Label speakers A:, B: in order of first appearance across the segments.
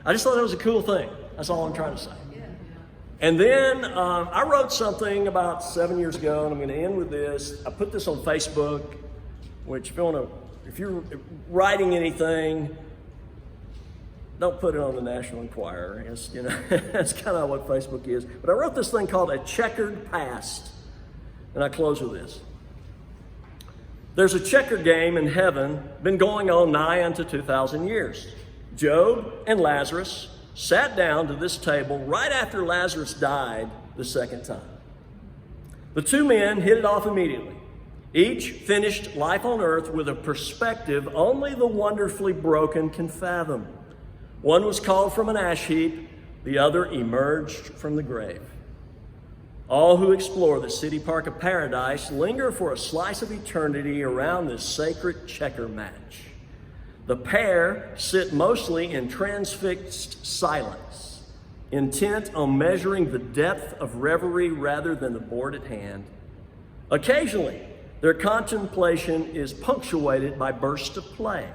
A: I just thought that was a cool thing. That's all I'm trying to say. And then I wrote something about 7 years ago, and I'm going to end with this. I put this on Facebook, which if you're writing anything, don't put it on the National Enquirer. That's kind of what Facebook is. But I wrote this thing called A Checkered Past, and I close with this. There's a checker game in heaven, been going on nigh unto 2,000 years. Job and Lazarus sat down to this table right after Lazarus died the second time. The two men hit it off immediately. Each finished life on earth with a perspective only the wonderfully broken can fathom. One was called from an ash heap, the other emerged from the grave. All who explore the city park of paradise linger for a slice of eternity around this sacred checker match. The pair sit mostly in transfixed silence, intent on measuring the depth of reverie rather than the board at hand. Occasionally, their contemplation is punctuated by bursts of play.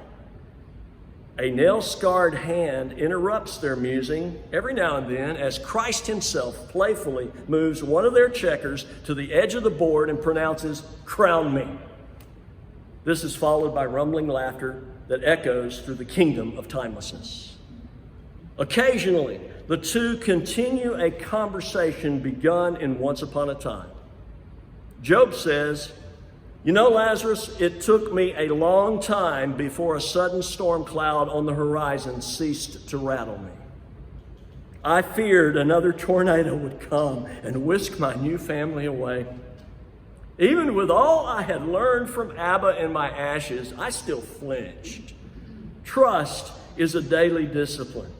A: A nail-scarred hand interrupts their musing every now and then as Christ himself playfully moves one of their checkers to the edge of the board and pronounces, "Crown me." This is followed by rumbling laughter that echoes through the kingdom of timelessness. Occasionally, the two continue a conversation begun in once upon a time. Job says, "You know, Lazarus, it took me a long time before a sudden storm cloud on the horizon ceased to rattle me. I feared another tornado would come and whisk my new family away. Even with all I had learned from Abba in my ashes, I still flinched. Trust is a daily discipline.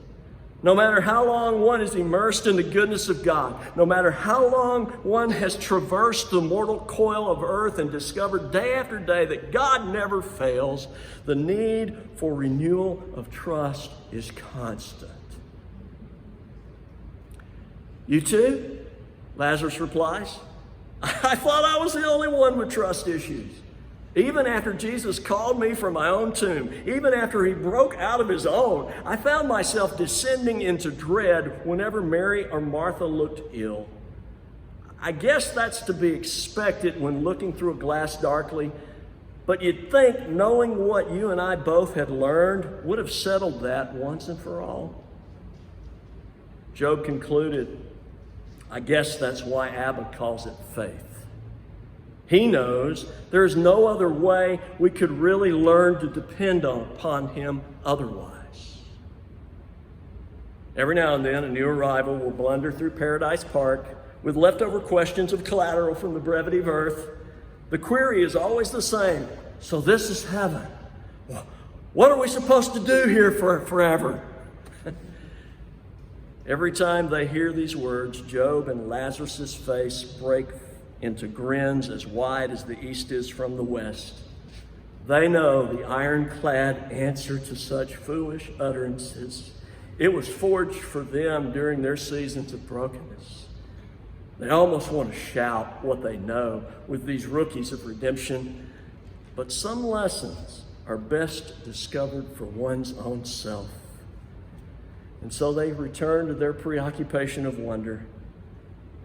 A: No matter how long one is immersed in the goodness of God, no matter how long one has traversed the mortal coil of earth and discovered day after day that God never fails, the need for renewal of trust is constant." "You too?" Lazarus replies. "I thought I was the only one with trust issues. Even after Jesus called me from my own tomb, even after he broke out of his own, I found myself descending into dread whenever Mary or Martha looked ill. I guess that's to be expected when looking through a glass darkly, but you'd think knowing what you and I both had learned would have settled that once and for all." Job concluded, "I guess that's why Abba calls it faith. He knows there's no other way we could really learn to depend upon him otherwise." Every now and then, a new arrival will blunder through Paradise Park with leftover questions of collateral from the brevity of earth. The query is always the same. "So this is heaven. What are we supposed to do here forever?" Every time they hear these words, Job and Lazarus' face break into grins as wide as the east is from the west. They know the ironclad answer to such foolish utterances. It was forged for them during their seasons of brokenness. They almost want to shout what they know with these rookies of redemption, but some lessons are best discovered for one's own self. And so they return to their preoccupation of wonder,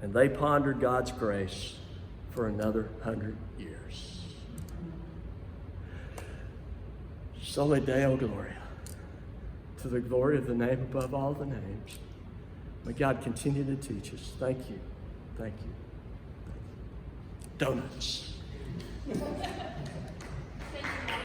A: and they ponder God's grace for another 100 years. Sole Deo Gloria, to the glory of the name above all the names. May God continue to teach us. Thank you. Thank you. Donuts.